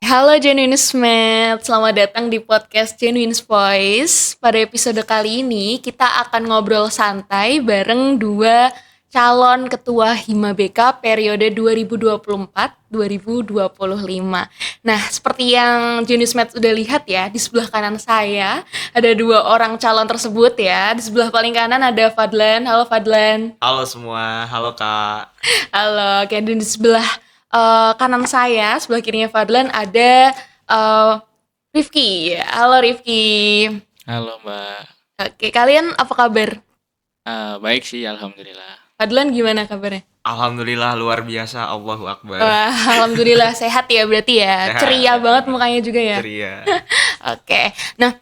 Halo Genuinesmet, selamat datang di podcast Genuine Voice. Pada episode kali ini kita akan ngobrol santai bareng dua calon ketua Hima BK periode 2024-2025. Nah, seperti yang Genuinesmet udah lihat ya, di sebelah kanan saya ada dua orang calon tersebut ya. Di sebelah paling kanan ada Fadlan. Halo Fadlan. Halo semua, halo Kak. Halo, oke, dan di sebelah kanan saya, sebelah kirinya Fadlan ada Rifki. Halo Rifki. Halo Mbak. Oke, kalian apa kabar? Baik sih, alhamdulillah. Fadlan gimana kabarnya? Alhamdulillah luar biasa, Allahu Akbar. Wah, alhamdulillah sehat ya berarti ya. Sehat. Ceria banget mukanya juga ya. Ceria. Oke, nah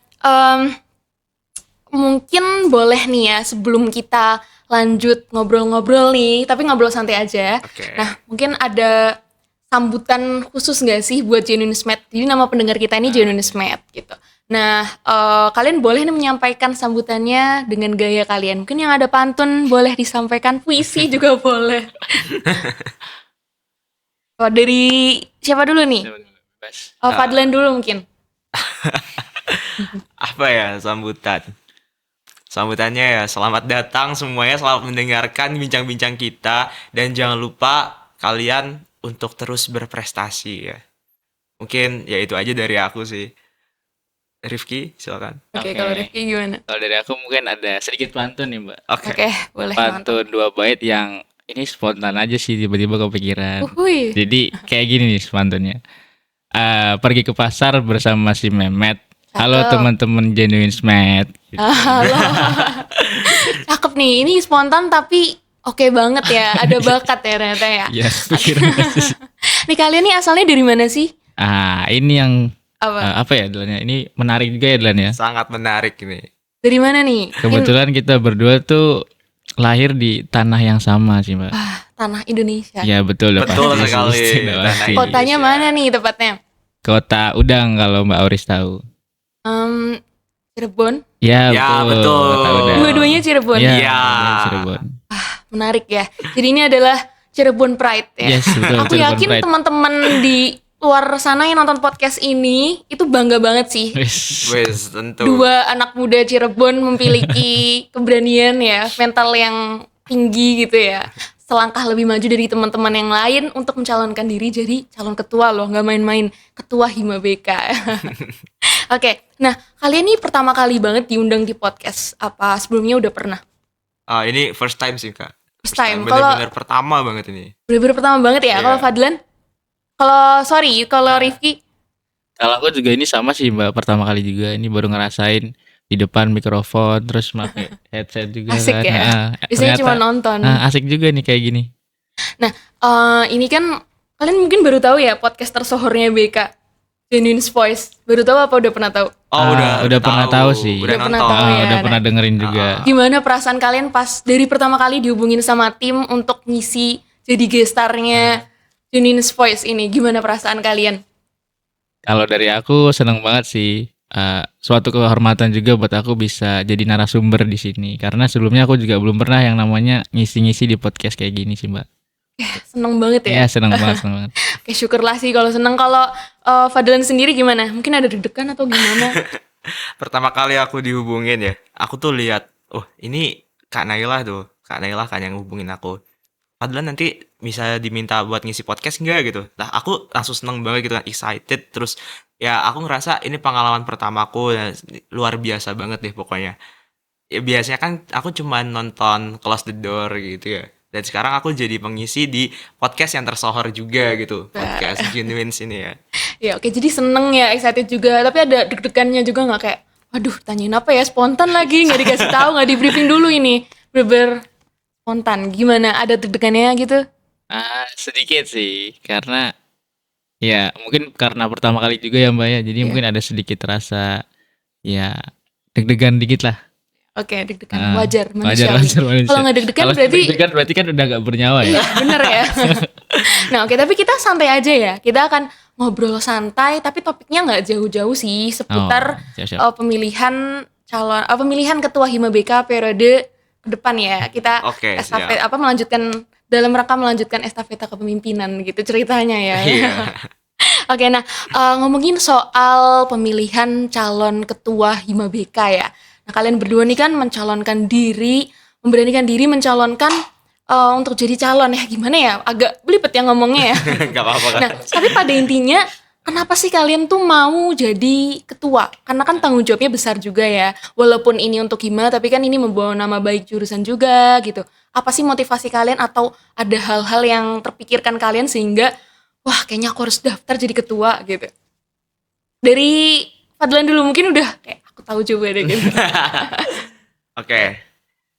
mungkin boleh nih ya sebelum kita lanjut ngobrol-ngobrol nih, tapi ngobrol santai aja. Oke. Nah, mungkin ada sambutan khusus nggak sih buat Genuinesmet? Jadi nama pendengar kita ini Genuinesmet gitu. Nah, kalian boleh nih menyampaikan sambutannya dengan gaya kalian. Mungkin yang ada pantun boleh disampaikan, puisi juga boleh. Oh, dari siapa dulu nih? Bebas. Fadlan dulu mungkin. Apa ya sambutan? Sambutannya ya selamat datang semuanya, selamat mendengarkan bincang-bincang kita. Dan jangan lupa kalian untuk terus berprestasi ya. Mungkin ya itu aja dari aku sih. Rifki, silakan. Oke, Oke. kalau Rifki gimana? Kalau dari aku mungkin ada sedikit pantun nih Mbak. Oke. Oke, boleh. mantap. Pantun 2 bait yang ini spontan aja sih, tiba-tiba kepikiran. Uhuy. Jadi kayak gini nih pantunnya. Pergi ke pasar bersama si Mehmet. Halo Cakep. teman-teman Genuinesmet. Gitu. Halo. Cakep nih, ini spontan tapi oke banget ya. Ada bakat ya ternyata ya. Ya, pikiran sih. Nih kalian nih asalnya dari mana sih? Ini yang Apa? apa ya Dilan ya? Ini menarik juga ya Dilan ya. Sangat menarik ini. Dari mana nih? Kebetulan kita berdua tuh lahir di tanah yang sama sih Mbak. Tanah Indonesia. Ya betul, udah Betul pasti sih, sekali, udah tanah pasti. Kotanya Indonesia. mana nih tepatnya? Kota Udang kalau Mbak Auris tahu. Cirebon. Ya, Ya, betul. betul. Kota Udang. Dua-duanya Cirebon. Ya, Iya. dua-duanya Cirebon. Menarik ya. Jadi ini adalah Cirebon Pride ya. Yes, betul. Aku Cirebon yakin Pride. teman-teman di luar sana yang nonton podcast ini itu bangga banget sih. Wis. Wes, tentu. Dua anak muda Cirebon memiliki keberanian ya, mental yang tinggi gitu ya. Selangkah lebih maju dari teman-teman yang lain untuk mencalonkan diri jadi calon ketua loh, nggak main-main, ketua Hima BK. Oke, nah kalian nih pertama kali banget diundang di podcast apa sebelumnya udah pernah? Ini first time sih Kak. First time. Kalau Bener-bener pertama banget ini. bener-bener pertama banget ya. Iya. Kalau Fadlan, kalau Rifki, Kalau aku juga ini sama sih Mbak, pertama kali juga ini baru ngerasain di depan mikrofon terus pakai headset juga Asik kan. ya? Biasanya Ternyata, cuma nonton. asik juga nih kayak gini. Ini kan kalian mungkin baru tahu ya podcast tersohornya BK, Genuine Voice. Baru tahu apa udah pernah tahu? Oh, udah pernah tahu sih. Udah Udah pernah nonton. tahu ya. Udah pernah dengerin juga. Gimana perasaan kalian pas dari pertama kali dihubungin sama tim untuk ngisi jadi gestarnya Genuine Voice ini? Gimana perasaan kalian? Kalau dari aku seneng banget sih. Suatu kehormatan juga buat aku bisa jadi narasumber di sini karena sebelumnya aku juga belum pernah yang namanya ngisi-ngisi di podcast kayak gini sih Mbak. Seneng banget ya? Ya seneng banget. Oke, syukurlah sih kalau seneng. Kalau Fadlan sendiri gimana? Mungkin ada deg-degan atau gimana? Pertama kali aku dihubungin ya, aku tuh lihat, oh ini Kak Naila tuh, Kak Naila kan yang hubungin aku. Fadlan nanti bisa diminta buat ngisi podcast enggak gitu. Nah aku langsung seneng banget gitu kan, excited. Terus ya aku ngerasa ini pengalaman pertamaku dan luar biasa banget deh pokoknya. Ya biasanya kan aku cuma nonton Close the Door gitu ya. Dan sekarang aku jadi pengisi di podcast yang tersohor juga gitu. Podcast Genuine ini ya. Ya oke, jadi seneng ya, excited juga. Tapi ada deg-degannya juga nggak kayak, waduh tanyain apa ya, spontan lagi, nggak dikasih tahu, nggak di briefing dulu ini. Bener-bener spontan. Gimana? Ada deg-degannya gitu? Sedikit sih karena ya mungkin karena pertama kali juga ya Mbak ya. Jadi Iya. mungkin ada sedikit rasa ya deg-degan dikit lah. Oke, deg-degan. Wajar, Wajar manusiawi. manusia. Kalau nggak deg-degan Kalau berarti deg-degan berarti kan udah gak bernyawa ya. iya, bener ya. Nah oke, tapi kita santai aja ya. Kita akan ngobrol santai, tapi topiknya nggak jauh-jauh sih seputar Siap-siap. pemilihan pemilihan ketua Hima BK periode ke depan ya. Kita Oke, estafet melanjutkan dalam rangka melanjutkan estafeta kepemimpinan gitu ceritanya ya. Iya. Oke, nah ngomongin soal pemilihan calon ketua Hima BK ya. Nah kalian berdua nih kan memberanikan diri mencalonkan untuk jadi calon ya. Gimana ya? Agak belibet ya ngomongnya ya. Gak apa-apa kan. Nah, tapi pada intinya kenapa sih kalian tuh mau jadi ketua? Karena kan tanggung jawabnya besar juga ya. Walaupun ini untuk Hima, tapi kan ini membawa nama baik jurusan juga gitu. Apa sih motivasi kalian atau ada hal-hal yang terpikirkan kalian sehingga wah kayaknya aku harus daftar jadi ketua gitu. Dari Fadlan dulu mungkin udah kayak aku tahu coba deh gitu. Oke.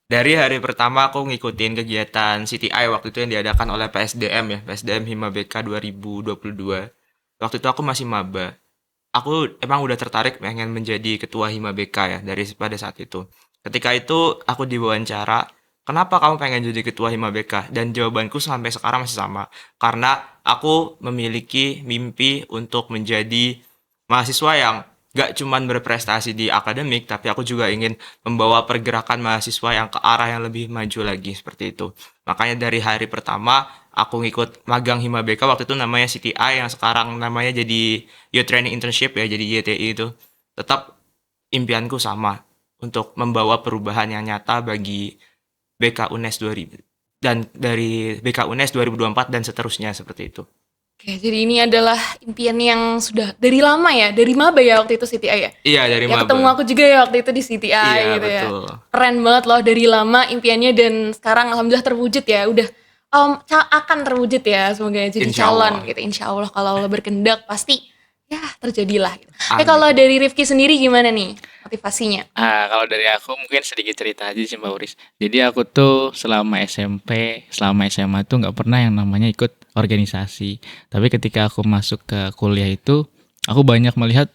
Dari hari pertama aku ngikutin kegiatan CTI waktu itu yang diadakan oleh PSDM ya, PSDM Hima BK 2022. Waktu itu aku masih maba. Aku emang udah tertarik pengen menjadi ketua Hima BK ya dari pada saat itu. Ketika itu aku diwawancara, kenapa kamu pengen jadi ketua Hima BK? Dan jawabanku sampai sekarang masih sama. Karena aku memiliki mimpi untuk menjadi mahasiswa yang gak cuman berprestasi di akademik, tapi aku juga ingin membawa pergerakan mahasiswa yang ke arah yang lebih maju lagi seperti itu. Makanya dari hari pertama aku ngikut magang Hima BK waktu itu namanya CTI yang sekarang namanya jadi Youth Training Internship ya, jadi YTI itu. Tetap impianku sama untuk membawa perubahan yang nyata bagi BK UNES 2000 dan dari BK UNES 2024 dan seterusnya seperti itu. Oke, jadi ini adalah impian yang sudah dari lama ya, dari maba ya waktu itu CTI ya. Iya, dari Ya maba. ketemu aku juga ya waktu itu di CTI Iya, gitu ya. betul. Keren banget loh dari lama impiannya dan sekarang alhamdulillah terwujud ya. Udah akan terwujud ya semoga jadi Insya calon Allah. gitu. Insya Allah kalau Allah berkehendak pasti ya terjadilah. Gitu. Amin. Kalau dari Rifki sendiri gimana nih motivasinya? Kalau dari aku mungkin sedikit cerita aja sih Mbak Uris. Jadi aku tuh selama SMP, selama SMA tuh nggak pernah yang namanya ikut organisasi. Tapi ketika aku masuk ke kuliah itu, aku banyak melihat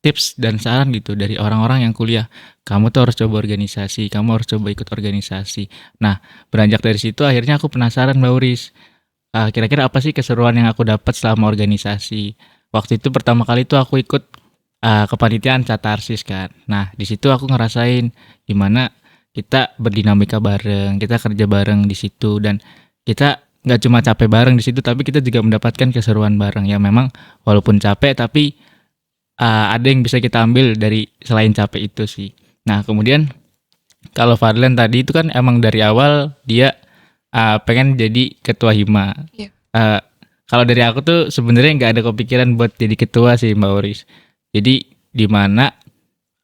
tips dan saran gitu dari orang-orang yang kuliah. Kamu tuh harus coba organisasi, kamu harus coba ikut organisasi. Nah, beranjak dari situ akhirnya aku penasaran Mbak Uris. Kira-kira apa sih keseruan yang aku dapat selama organisasi? Waktu itu pertama kali tuh aku ikut kepanitiaan Catarsis kan. Nah, di situ aku ngerasain gimana kita berdinamika bareng, kita kerja bareng di situ dan kita nggak cuma capek bareng di situ, tapi kita juga mendapatkan keseruan bareng. Ya memang walaupun capek, tapi ada yang bisa kita ambil dari selain capek itu sih. Nah, kemudian kalau Fadlan tadi itu kan emang dari awal dia pengen jadi ketua Hima. Iya. Kalau dari aku tuh sebenarnya nggak ada kepikiran buat jadi ketua sih Mbak Oris. Jadi di mana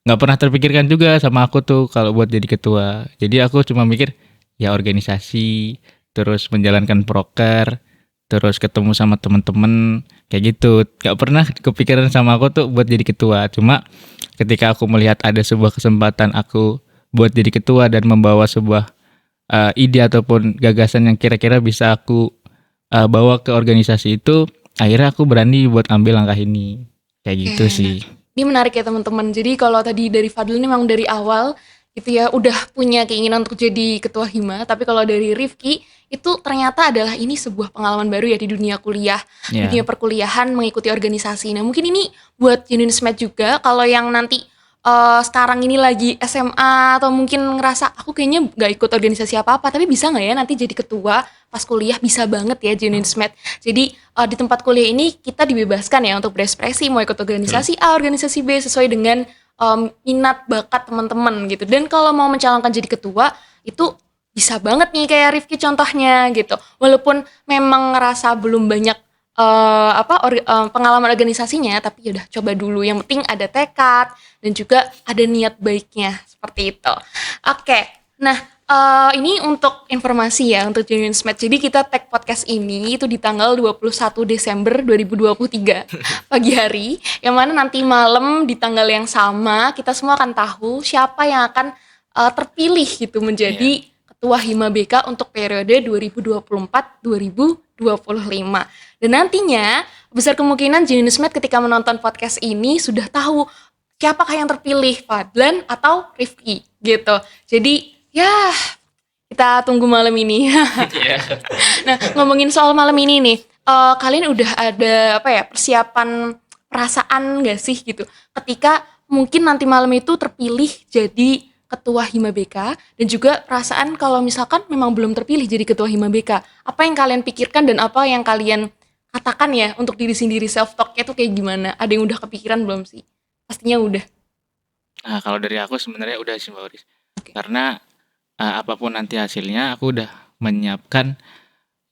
nggak pernah terpikirkan juga sama aku tuh kalau buat jadi ketua. Jadi aku cuma mikir ya organisasi, terus menjalankan proker, terus ketemu sama temen-temen kayak gitu. Nggak pernah kepikiran sama aku tuh buat jadi ketua. Cuma ketika aku melihat ada sebuah kesempatan aku buat jadi ketua dan membawa sebuah ide ataupun gagasan yang kira-kira bisa aku bawa ke organisasi itu, akhirnya aku berani buat ambil langkah ini. Kayak gitu sih. Ini menarik ya teman-teman. Jadi kalau tadi dari Fadil ini memang dari awal gitu ya udah punya keinginan untuk jadi ketua Hima, tapi kalau dari Rifki itu ternyata adalah ini sebuah pengalaman baru ya di dunia kuliah, di dunia perkuliahan mengikuti organisasi. Nah, mungkin ini buat Genuine Smet juga kalau yang nanti sekarang ini lagi SMA atau mungkin ngerasa aku kayaknya gak ikut organisasi apa-apa, tapi bisa gak ya nanti jadi ketua pas kuliah? Bisa banget ya Genuine Smet. Jadi di tempat kuliah ini kita dibebaskan ya untuk berekspresi, mau ikut organisasi A, organisasi B sesuai dengan minat bakat teman-teman gitu. Dan kalau mau mencalonkan jadi ketua itu bisa banget nih kayak Rifki contohnya gitu. Walaupun memang ngerasa belum banyak pengalaman organisasinya, tapi yaudah coba dulu. Yang penting ada tekad dan juga ada niat baiknya seperti itu. Oke, nah ini untuk informasi ya untuk Genuine Smet. Jadi kita tag podcast ini itu di tanggal 21 Desember 2023 pagi hari, yang mana nanti malam di tanggal yang sama kita semua akan tahu siapa yang akan terpilih gitu menjadi Ketua Hima BK untuk periode 2024-2025. Dan nantinya besar kemungkinan Genuine Smet ketika menonton podcast ini sudah tahu siapakah yang terpilih, Fadlan atau Rifki gitu. Jadi ya kita tunggu malam ini. Nah, ngomongin soal malam ini nih, kalian udah ada persiapan perasaan gak sih gitu ketika mungkin nanti malam itu terpilih jadi Ketua Hima BK, dan juga perasaan kalau misalkan memang belum terpilih jadi Ketua Hima BK, apa yang kalian pikirkan dan apa yang kalian katakan ya untuk diri sendiri, self talk-nya tuh kayak gimana? Ada yang udah kepikiran belum sih? Pastinya udah. Nah, kalau dari aku sebenarnya udah sih Mbak Oris. Oke. Karena apapun nanti hasilnya aku udah menyiapkan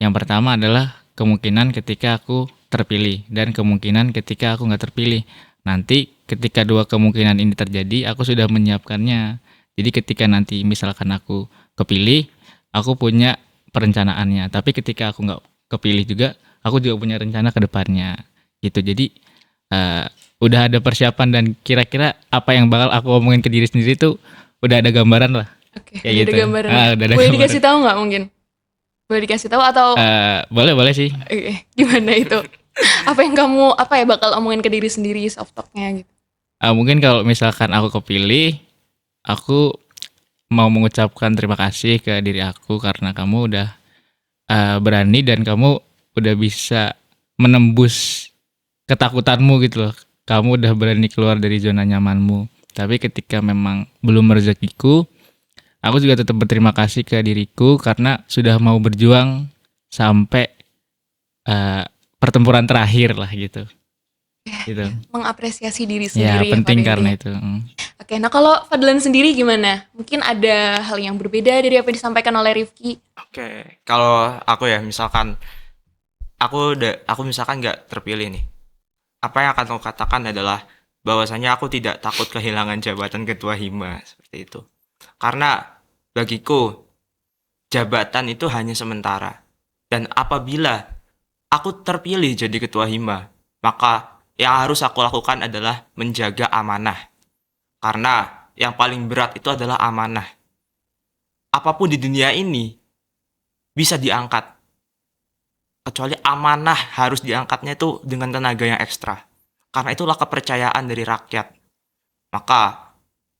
yang pertama adalah kemungkinan ketika aku terpilih dan kemungkinan ketika aku nggak terpilih. Nanti ketika dua kemungkinan ini terjadi, aku sudah menyiapkannya. Jadi ketika nanti misalkan aku kepilih, aku punya perencanaannya. Tapi ketika aku nggak kepilih juga, aku juga punya rencana ke depannya. Gitu. Jadi eh, udah ada persiapan dan kira-kira apa yang bakal aku omongin ke diri sendiri tuh udah ada gambaran lah. Oke, Kayak udah ada gitu. gambaran. Udah ada Boleh gambaran. dikasih tahu nggak mungkin? Boleh dikasih tahu atau Boleh sih. gimana itu? Apa yang kamu bakal omongin ke diri sendiri, self talk-nya gitu? Mungkin kalau misalkan aku kepilih, aku mau mengucapkan terima kasih ke diri aku karena kamu udah berani dan kamu udah bisa menembus ketakutanmu gitu loh. Kamu udah berani keluar dari zona nyamanmu. Tapi ketika memang belum rezekiku, aku juga tetap berterima kasih ke diriku karena sudah mau berjuang sampai pertempuran terakhir lah gitu. Gitu. Mengapresiasi diri Ya, sendiri penting pada karena intinya. itu. Oke, nah kalau Fadlan sendiri gimana? Mungkin ada hal yang berbeda dari apa yang disampaikan oleh Rifki. Oke, kalau aku ya misalkan aku misalkan nggak terpilih nih. Apa yang akan aku katakan adalah bahwasanya aku tidak takut kehilangan jabatan ketua hima seperti itu. Karena bagiku jabatan itu hanya sementara. Dan apabila aku terpilih jadi ketua hima, maka yang harus aku lakukan adalah menjaga amanah. Karena yang paling berat itu adalah amanah. Apapun di dunia ini bisa diangkat. Kecuali amanah harus diangkatnya itu dengan tenaga yang ekstra. Karena itulah kepercayaan dari rakyat. Maka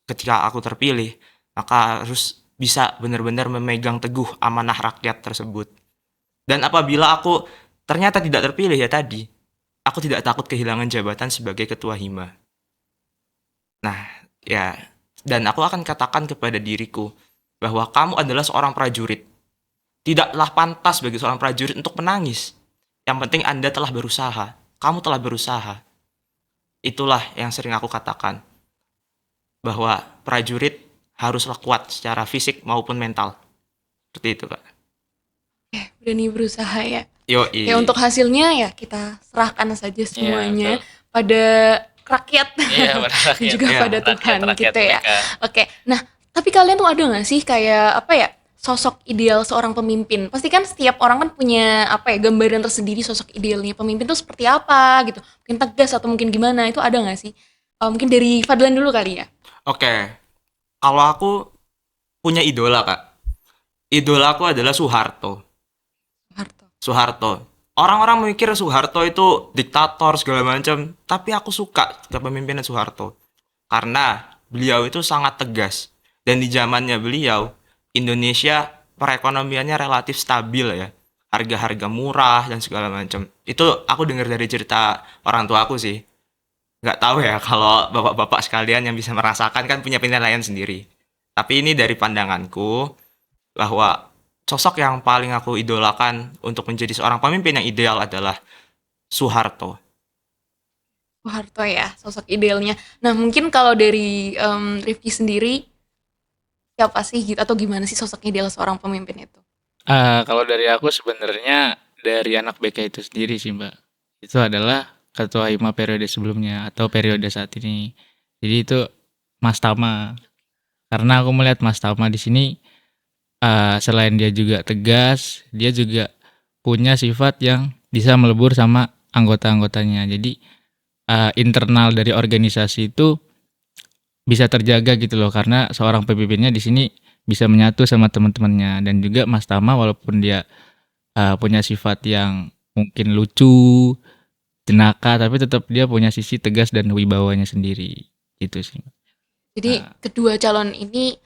ketika aku terpilih, maka harus bisa benar-benar memegang teguh amanah rakyat tersebut. Dan apabila aku ternyata tidak terpilih ya tadi, aku tidak takut kehilangan jabatan sebagai ketua hima. Nah, ya, dan aku akan katakan kepada diriku bahwa kamu adalah seorang prajurit. Tidaklah pantas bagi seorang prajurit untuk menangis. Yang penting Anda telah berusaha. Kamu telah berusaha. Itulah yang sering aku katakan. Bahwa prajurit haruslah kuat secara fisik maupun mental. Seperti itu, Kak. Berani berusaha ya. Yoi. Ya untuk hasilnya ya kita serahkan saja semuanya pada rakyat Iya, pada dan rakyat. juga Iya, pada Tuhan rakyat gitu ya. mereka. Oke, nah tapi kalian tuh ada nggak sih kayak sosok ideal seorang pemimpin? Pasti kan setiap orang kan punya gambaran tersendiri sosok idealnya pemimpin tuh seperti apa gitu. Mungkin tegas atau mungkin gimana, itu ada nggak sih? Mungkin dari Fadlan dulu kali ya. Oke. Kalau aku punya idola, Kak. Idola aku adalah Soeharto. Soeharto. Soeharto. Orang-orang mikir Soeharto itu diktator segala macam, tapi aku suka kepemimpinan Soeharto. Karena beliau itu sangat tegas. Dan di zamannya beliau, Indonesia perekonomiannya relatif stabil ya. Harga-harga murah dan segala macam. Itu aku dengar dari cerita orang tua aku sih. Nggak tahu ya kalau bapak-bapak sekalian yang bisa merasakan kan punya penilaian sendiri. Tapi ini dari pandanganku bahwa sosok yang paling aku idolakan untuk menjadi seorang pemimpin yang ideal adalah Soeharto. Soeharto ya, sosok idealnya. Nah mungkin kalau dari Rifki sendiri, siapa sih gitu atau gimana sih sosok ideal seorang pemimpin itu? Kalau dari aku sebenarnya dari anak BK itu sendiri sih Mbak. Itu adalah ketua hima periode sebelumnya atau periode saat ini. Jadi itu Mas Tama. Karena aku melihat Mas Tama di sini selain dia juga tegas, dia juga punya sifat yang bisa melebur sama anggota-anggotanya. Jadi internal dari organisasi itu bisa terjaga gitu loh karena seorang pemimpinnya di sini bisa menyatu sama teman-temannya dan juga Mas Tama walaupun dia punya sifat yang mungkin lucu, jenaka tapi tetap dia punya sisi tegas dan wibawanya sendiri gitu sih. Jadi kedua calon ini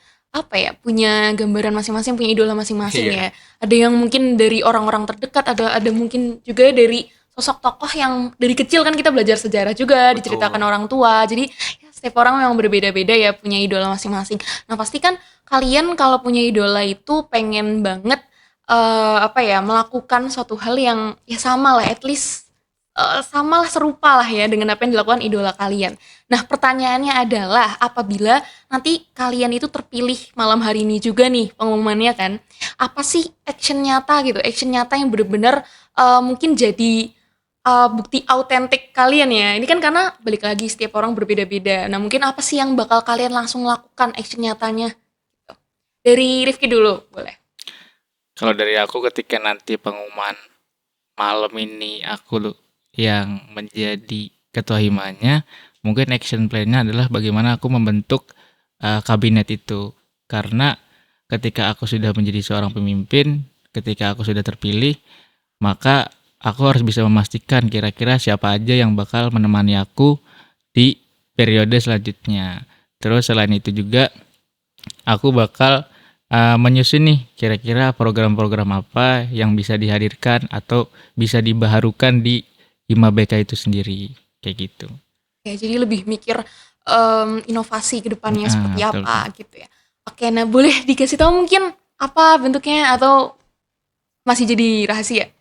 punya gambaran masing-masing, punya idola masing-masing Iya. ya. Ada yang mungkin dari orang-orang terdekat, ada mungkin juga dari sosok tokoh yang dari kecil kan kita belajar sejarah juga, Betul. diceritakan orang tua. Jadi ya, setiap orang memang berbeda-beda ya punya idola masing-masing. Nah pasti kan kalian kalau punya idola itu pengen banget melakukan suatu hal yang ya sama lah, at least sama lah, serupa lah ya dengan apa yang dilakukan idola kalian. Nah, pertanyaannya adalah apabila nanti kalian itu terpilih malam hari ini juga nih pengumumannya kan, apa sih action nyata gitu, action nyata yang benar-benar mungkin jadi bukti autentik kalian ya. Ini kan karena balik lagi setiap orang berbeda-beda. Nah, mungkin apa sih yang bakal kalian langsung lakukan action nyatanya? Gitu. Dari Rifki dulu, boleh. Kalau dari aku ketika nanti pengumuman malam ini aku yang menjadi ketua himanya, mungkin action plan-nya adalah bagaimana aku membentuk kabinet itu. Karena ketika aku sudah menjadi seorang pemimpin, ketika aku sudah terpilih, maka aku harus bisa memastikan kira-kira siapa aja yang bakal menemani aku di periode selanjutnya. Terus selain itu juga aku bakal menyusun nih kira-kira program-program apa yang bisa dihadirkan atau bisa dibaharukan di Hima BK itu sendiri, kayak gitu. Ya, jadi lebih mikir inovasi ke depannya seperti Betul. apa gitu ya. Oke, nah boleh dikasih tahu mungkin apa bentuknya atau masih jadi rahasia?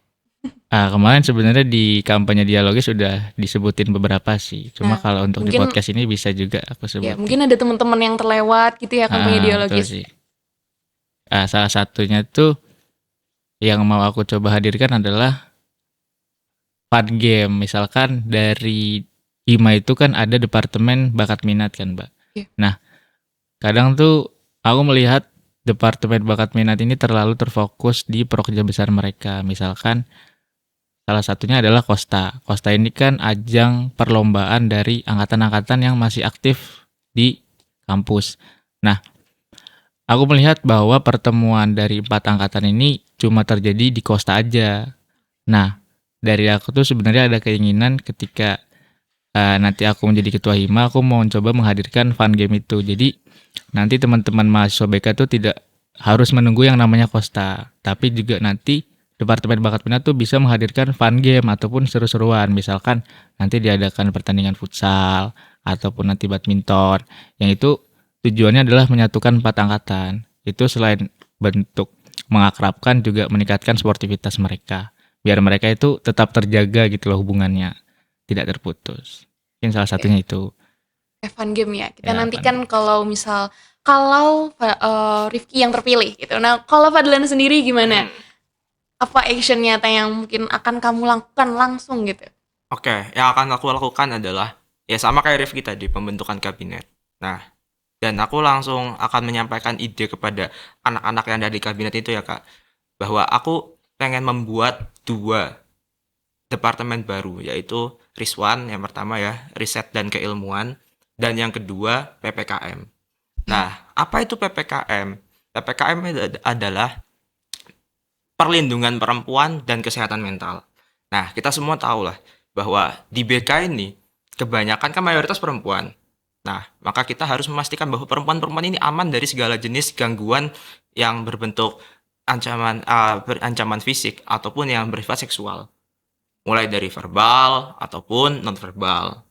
Kemarin sebenarnya di kampanye dialogis sudah disebutin beberapa sih. Cuma Nah, kalau untuk di mungkin podcast ini bisa juga aku ya sebutin. mungkin ada teman-teman yang terlewat gitu ya kampanye Betul dialogis. sih. Salah satunya tuh yang mau aku coba hadirkan adalah fun game. Misalkan dari Hima itu kan ada departemen bakat minat kan, Mbak. Iya. Nah, kadang tuh aku melihat departemen bakat minat ini terlalu terfokus di prokerja besar mereka. Misalkan salah satunya adalah Kosta. Kosta ini kan ajang perlombaan dari angkatan-angkatan yang masih aktif di kampus. Nah, aku melihat bahwa pertemuan dari 4 angkatan ini cuma terjadi di Kosta aja. Nah, dari aku tuh sebenarnya ada keinginan ketika nanti aku menjadi ketua Hima, aku mau coba menghadirkan fun game itu. Jadi, nanti teman-teman mahasiswa BK tuh tidak harus menunggu yang namanya Kosta, tapi juga nanti Departemen Bakat Minat tuh bisa menghadirkan fun game ataupun seru-seruan. Misalkan nanti diadakan pertandingan futsal ataupun nanti badminton. Yang itu tujuannya adalah menyatukan 4 angkatan. Itu selain bentuk mengakrabkan juga meningkatkan sportivitas mereka. Biar mereka itu tetap terjaga gitu loh hubungannya. Tidak terputus. Mungkin salah satunya itu. Fun game ya. Kita Ya, nantikan kalau Rifki yang terpilih gitu. Nah, kalau Fadlan sendiri gimana? Apa action nyata yang mungkin akan kamu lakukan langsung gitu? Oke, yang akan aku lakukan adalah ya sama kayak Rifki tadi, pembentukan kabinet. Nah, dan aku langsung akan menyampaikan ide kepada anak-anak yang ada di kabinet itu ya Kak, bahwa aku pengen membuat 2 departemen baru, yaitu RISWAN yang pertama ya, riset dan keilmuan, dan yang kedua PPKM. Nah, apa itu PPKM? PPKM adalah perlindungan perempuan dan kesehatan mental. Nah, kita semua tahu lah bahwa di BK ini kebanyakan kan mayoritas perempuan. Nah, maka kita harus memastikan bahwa perempuan-perempuan ini aman dari segala jenis gangguan yang berbentuk ancaman fisik ataupun yang bersifat seksual. Mulai dari verbal ataupun non-verbal.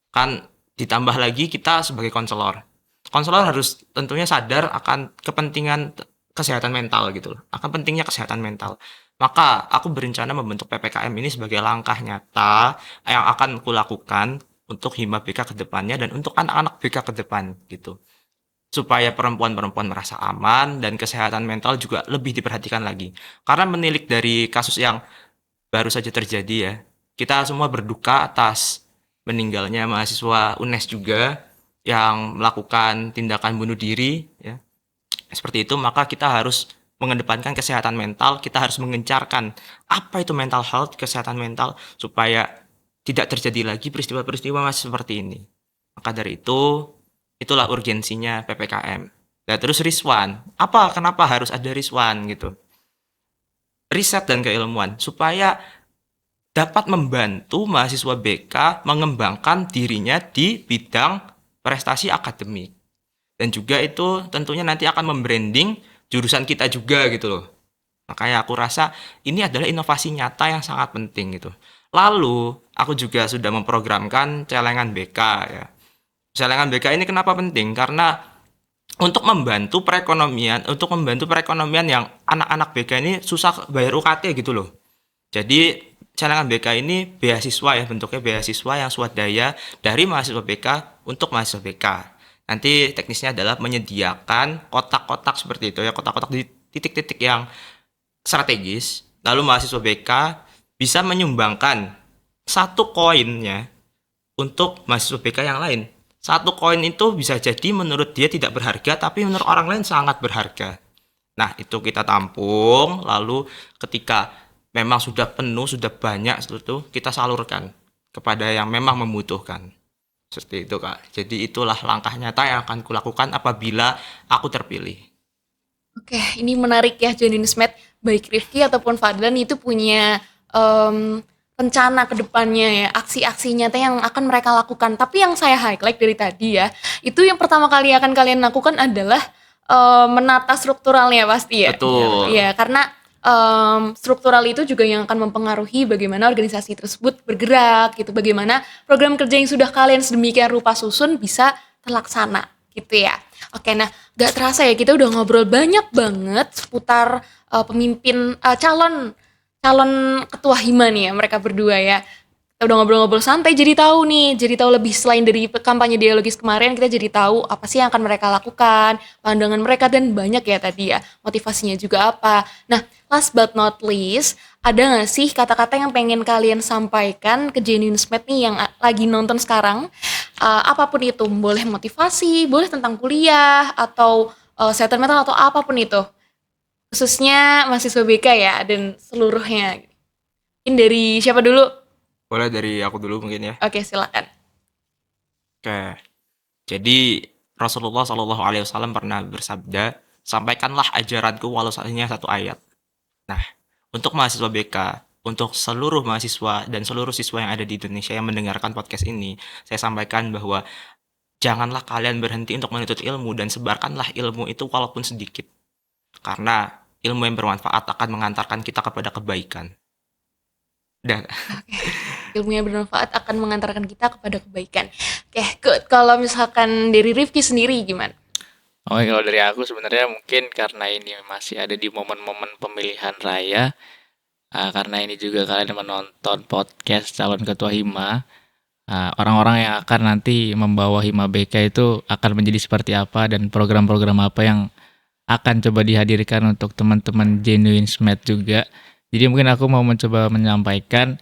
Kan ditambah lagi kita sebagai konselor. Konselor harus tentunya sadar akan kepentingan kesehatan mental gitu loh. Akan pentingnya kesehatan mental. Maka aku berencana membentuk PPKM ini sebagai langkah nyata yang akan kulakukan untuk Hima BK ke depannya dan untuk anak-anak BK ke depan gitu. Supaya perempuan-perempuan merasa aman dan kesehatan mental juga lebih diperhatikan lagi. Karena menilik dari kasus yang baru saja terjadi ya, kita semua berduka atas meninggalnya mahasiswa UNES juga yang melakukan tindakan bunuh diri ya. Seperti itu, maka kita harus mengedepankan kesehatan mental, kita harus mengencarkan apa itu mental health, kesehatan mental, supaya tidak terjadi lagi peristiwa-peristiwa masih seperti ini. Maka dari itu, itulah urgensinya PPKM. Nah, terus RISWAN, kenapa harus ada RISWAN gitu? Riset dan keilmuan, supaya dapat membantu mahasiswa BK mengembangkan dirinya di bidang prestasi akademik. Dan juga itu tentunya nanti akan membranding jurusan kita juga gitu loh. Makanya aku rasa ini adalah inovasi nyata yang sangat penting gitu. Lalu aku juga sudah memprogramkan celengan BK ya. Celengan BK ini kenapa penting? Karena untuk membantu perekonomian yang anak-anak BK ini susah bayar UKT gitu loh. Jadi cadangan BK ini beasiswa ya, bentuknya beasiswa yang swadaya dari mahasiswa BK untuk mahasiswa BK. Nanti teknisnya adalah menyediakan kotak-kotak seperti itu ya, kotak-kotak di titik-titik yang strategis. Lalu mahasiswa BK bisa menyumbangkan satu koinnya untuk mahasiswa BK yang lain. Satu koin itu bisa jadi menurut dia tidak berharga, tapi menurut orang lain sangat berharga. Nah, itu kita tampung, lalu ketika memang sudah penuh, sudah banyak, itu kita salurkan kepada yang memang membutuhkan. Seperti itu, Kak. Jadi itulah langkah nyata yang akan kulakukan apabila aku terpilih. Oke, ini menarik ya Genuine Smart. Baik Rifki ataupun Fadlan itu punya rencana ke depannya ya, aksi-aksi nyata yang akan mereka lakukan. Tapi yang saya highlight dari tadi ya, itu yang pertama kali akan kalian lakukan adalah menata strukturalnya pasti ya. Betul. Ya, karena struktural itu juga yang akan mempengaruhi bagaimana organisasi tersebut bergerak gitu, bagaimana program kerja yang sudah kalian sedemikian rupa susun bisa terlaksana gitu ya. Oke, nah gak terasa ya kita udah ngobrol banyak banget seputar pemimpin calon ketua hima nih ya, mereka berdua ya. Kita udah ngobrol-ngobrol santai, jadi tahu lebih selain dari kampanye dialogis kemarin, kita jadi tahu apa sih yang akan mereka lakukan, pandangan mereka, dan banyak ya tadi ya, motivasinya juga apa. Nah, last but not least, ada nggak sih kata-kata yang pengen kalian sampaikan ke Genuine Smart nih yang lagi nonton sekarang? Apapun itu, boleh motivasi, boleh tentang kuliah, atau sentimental, atau apapun itu. Khususnya mahasiswa BK ya, dan seluruhnya. Mungkin dari siapa dulu? Boleh dari aku dulu mungkin ya. Oke, silakan. Oke. Jadi Rasulullah Shallallahu Alaihi Wasallam pernah bersabda, sampaikanlah ajaranku walau hanya satu ayat. Nah, untuk mahasiswa BK, untuk seluruh mahasiswa dan seluruh siswa yang ada di Indonesia yang mendengarkan podcast ini, saya sampaikan bahwa janganlah kalian berhenti untuk menuntut ilmu dan sebarkanlah ilmu itu walaupun sedikit. Karena ilmu yang bermanfaat akan mengantarkan kita kepada kebaikan. Udah. Ilmu yang bermanfaat akan mengantarkan kita kepada kebaikan. Oke, good. Kalau misalkan dari Rifki sendiri gimana? Oke, kalau dari aku sebenarnya mungkin karena ini masih ada di momen-momen pemilihan raya, karena ini juga kalian menonton podcast calon ketua hima, orang-orang yang akan nanti membawa hima BK itu akan menjadi seperti apa dan program-program apa yang akan coba dihadirkan untuk teman-teman Genuine Smart juga. Jadi mungkin aku mau mencoba menyampaikan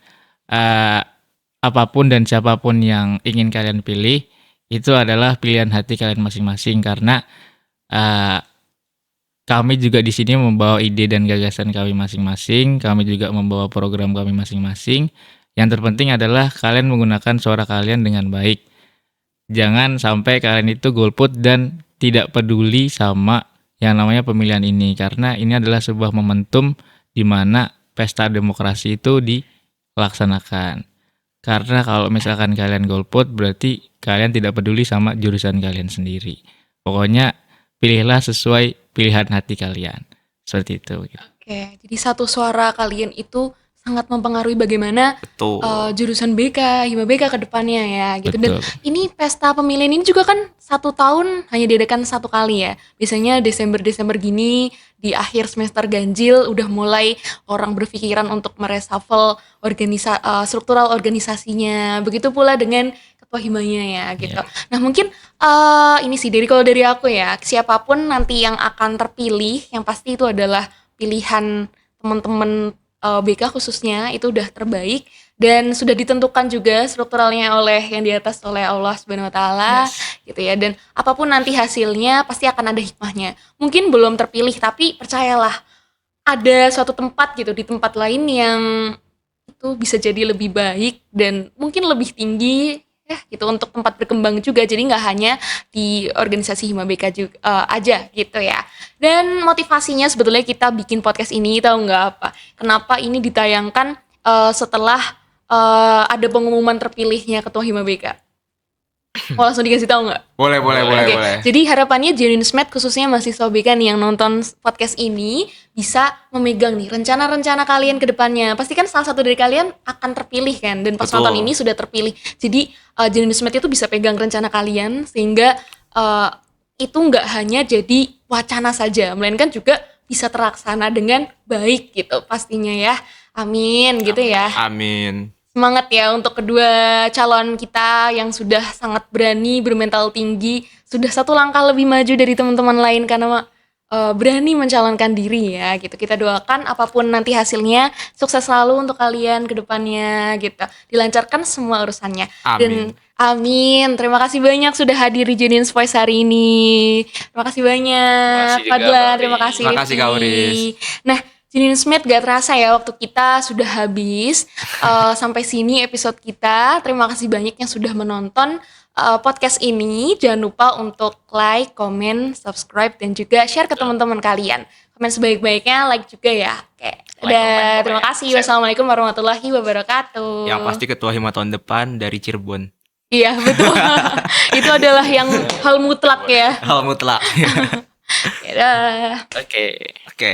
apapun dan siapapun yang ingin kalian pilih itu adalah pilihan hati kalian masing-masing, karena kami juga di sini membawa ide dan gagasan kami masing-masing, kami juga membawa program kami masing-masing. Yang terpenting adalah kalian menggunakan suara kalian dengan baik. Jangan sampai kalian itu golput dan tidak peduli sama yang namanya pemilihan ini, karena ini adalah sebuah momentum di mana pesta demokrasi itu dilaksanakan. Karena kalau misalkan kalian golput, berarti kalian tidak peduli sama jurusan kalian sendiri. Pokoknya pilihlah sesuai pilihan hati kalian. Seperti itu. Oke, jadi satu suara kalian itu sangat mempengaruhi bagaimana Betul. Jurusan BK, hima BK ke depannya ya gitu. Betul. Dan ini pesta pemilihan ini juga kan 1 tahun hanya diadakan 1 kali ya. Biasanya Desember gini di akhir semester ganjil udah mulai orang berpikiran untuk mereshuffle struktural organisasinya. Begitu pula dengan ketua himanya ya gitu. Nah mungkin ini sih kalau dari aku ya, siapapun nanti yang akan terpilih, yang pasti itu adalah pilihan teman-teman BK khususnya itu udah terbaik dan sudah ditentukan juga strukturalnya oleh yang di atas, oleh Allah Subhanahu wa taala gitu ya. Dan apapun nanti hasilnya pasti akan ada hikmahnya. Mungkin belum terpilih tapi percayalah ada suatu tempat gitu di tempat lain yang itu bisa jadi lebih baik dan mungkin lebih tinggi ya gitu untuk tempat berkembang juga. Jadi nggak hanya di organisasi Hima BK juga aja gitu ya. Dan motivasinya sebetulnya kita bikin podcast ini tahu nggak apa? Kenapa ini ditayangkan setelah ada pengumuman terpilihnya ketua Hima BK? Mau langsung dikasih tahu nggak? Boleh. Jadi harapannya Genuine Smart khususnya mahasiswa BK nih yang nonton podcast ini bisa memegang nih rencana-rencana kalian ke depannya. Pasti kan salah satu dari kalian akan terpilih kan, dan pas nonton ini sudah terpilih. Jadi Genuine Smart itu bisa pegang rencana kalian sehingga itu nggak hanya jadi wacana saja, melainkan juga bisa terlaksana dengan baik gitu pastinya ya. Amin gitu ya. Amin. Semangat ya untuk kedua calon kita yang sudah sangat berani, bermental tinggi, sudah satu langkah lebih maju dari teman-teman lain karena berani mencalonkan diri ya gitu. Kita doakan apapun nanti hasilnya, sukses selalu untuk kalian ke depannya gitu. Dilancarkan semua urusannya. Dan amin. Terima kasih banyak sudah hadir di Jenius Voice hari ini. Terima kasih banyak Terima kasih juga, Fadlan, Kak terima Uris. kasih Terima kasih, Kak Rifki. Uris. Nah, Genius Mate gak terasa ya waktu kita sudah habis. Sampai sini episode kita. Terima kasih banyak yang sudah menonton podcast ini. Jangan lupa untuk like, comment, subscribe, dan juga share ke teman-teman kalian. Komen sebaik-baiknya, like juga ya. Oke, dadah. Terima kasih. Wassalamualaikum warahmatullahi wabarakatuh. Yang pasti ketua Hima tahun depan dari Cirebon. Iya, betul. Itu adalah yang hal mutlak ya. Hal mutlak. Dadah. Oke. Oke.